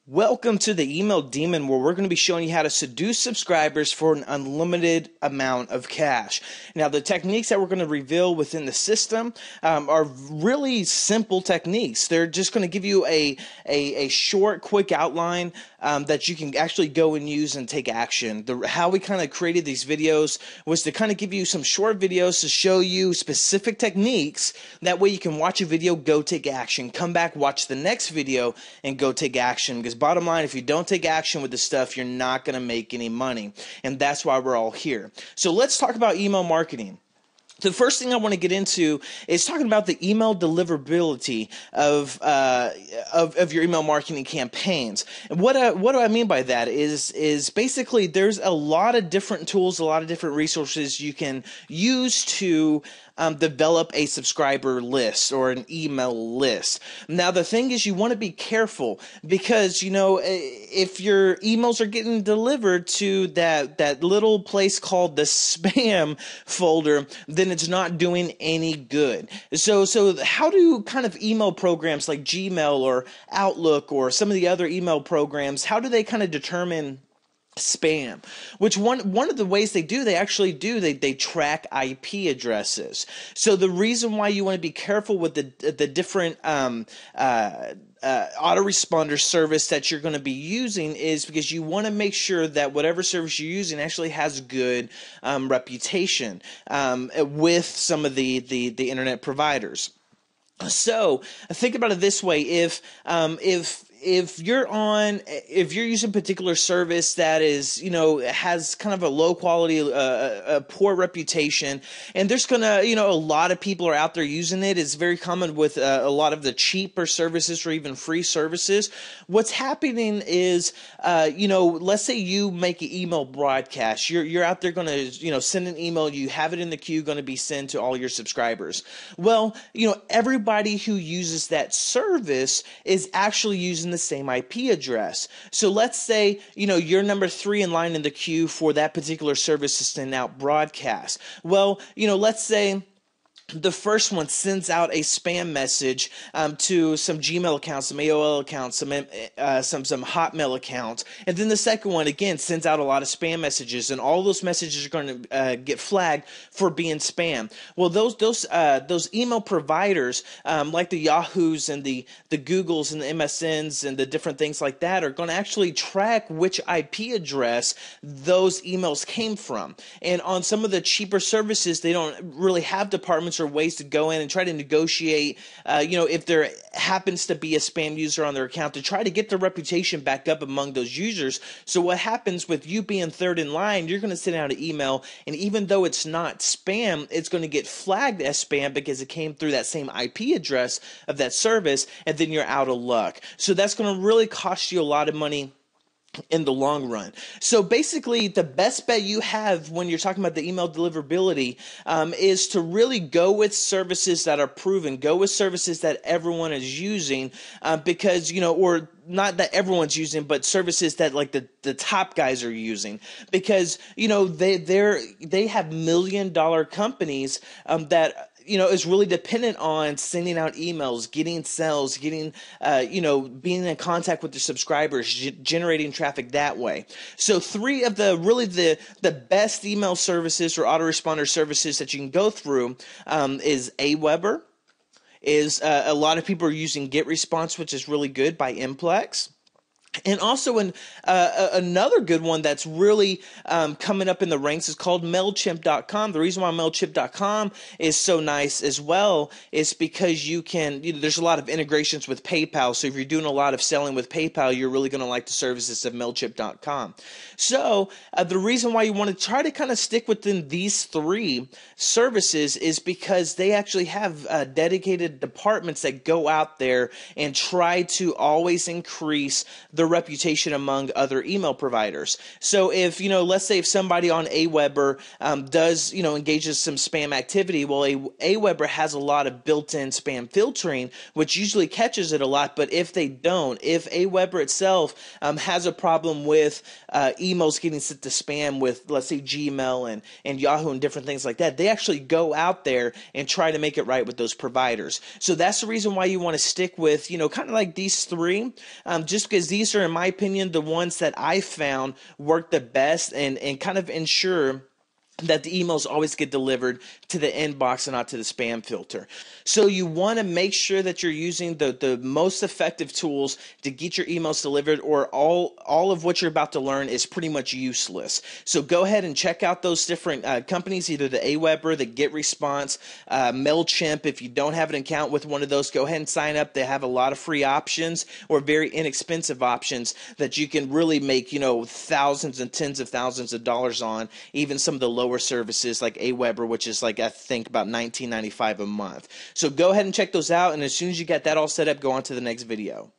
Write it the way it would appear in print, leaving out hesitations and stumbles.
Welcome to the Email Demon, where we're going to be showing you how to seduce subscribers for an unlimited amount of cash. Now, the techniques that we're going to reveal within the system are really simple techniques. They're just going to give you a short, quick outline that you can actually go and use and take action. How we kind of created these videos was to kind of give you some short videos to show you specific techniques. That way you can watch a video, go take action, come back, watch the next video, and go take action. Because bottom line, if you don't take action with this stuff, you're not going to make any money. And that's why we're all here. So let's talk about email marketing. The first thing I want to get into is talking about the email deliverability of your email marketing campaigns. And what do I mean by that is basically there's a lot of different tools, a lot of different resources you can use to develop a subscriber list or an email list. Now, the thing is, you want to be careful because, if your emails are getting delivered to that little place called the spam folder, then it's not doing any good. So how do kind of email programs like Gmail or Outlook or some of the other email programs, how do they kind of determine spam? Which one of the ways they actually do, they track IP addresses. So the reason why you want to be careful with the different autoresponder service that you're going to be using is because you want to make sure that whatever service you're using actually has good reputation with some of the internet providers. So think about it this way: if you're using a particular service that is, has kind of a low quality, a poor reputation, and there's gonna, a lot of people are out there using it. It's very common with a lot of the cheaper services or even free services. What's happening is, let's say you make an email broadcast. You're out there gonna, send an email. You have it in the queue, going to be sent to all your subscribers. Well, everybody who uses that service is actually using the same IP address. So let's say, you're number 3 in line in the queue for that particular service to send out broadcast. Well, let's say the first one sends out a spam message to some Gmail accounts, some AOL accounts, some Hotmail accounts, and then the second one again sends out a lot of spam messages, and all those messages are going to get flagged for being spam. Well, those email providers like the Yahoos and the Googles and the MSNs and the different things like that are going to actually track which IP address those emails came from. And on some of the cheaper services, they don't really have departments or ways to go in and try to negotiate, if there happens to be a spam user on their account, to try to get their reputation back up among those users. So what happens with you being third in line, you're going to send out an email, and even though it's not spam, it's going to get flagged as spam because it came through that same IP address of that service, and then you're out of luck. So that's going to really cost you a lot of money in the long run. So basically, the best bet you have when you're talking about the email deliverability is to really go with services that are proven, go with services that everyone is using, because, or not that everyone's using, but services that like the top guys are using, because, they have $1 million companies that is really dependent on sending out emails, getting sales, getting, being in contact with their subscribers, generating traffic that way. So 3 of the best email services or autoresponder services that you can go through is Aweber, is a lot of people are using GetResponse, which is really good, by Implex. And also another good one that's really coming up in the ranks is called MailChimp.com. The reason why MailChimp.com is so nice as well is because you can, there's a lot of integrations with PayPal. So if you're doing a lot of selling with PayPal, you're really going to like the services of MailChimp.com. So the reason why you want to try to kind of stick within these 3 services is because they actually have dedicated departments that go out there and try to always increase the reputation among other email providers. So if, let's say if somebody on Aweber does, engages some spam activity, well, Aweber has a lot of built-in spam filtering, which usually catches it a lot. But if they don't, if Aweber itself has a problem with emails getting sent to spam with, let's say, Gmail and Yahoo and different things like that, they actually go out there and try to make it right with those providers. So that's the reason why you want to stick with, kind of like these 3, just because these these are, in my opinion, the ones that I found work the best and kind of ensure that the emails always get delivered to the inbox and not to the spam filter. So you want to make sure that you're using the most effective tools to get your emails delivered, or all of what you're about to learn is pretty much useless. So go ahead and check out those different companies, either the Aweber, the GetResponse, MailChimp. If you don't have an account with one of those, go ahead and sign up. They have a lot of free options or very inexpensive options that you can really make, thousands and tens of thousands of dollars on, even some of the lower services like Aweber, which is like, I think, about $19.95 a month. So go ahead and check those out, and as soon as you get that all set up, go on to the next video.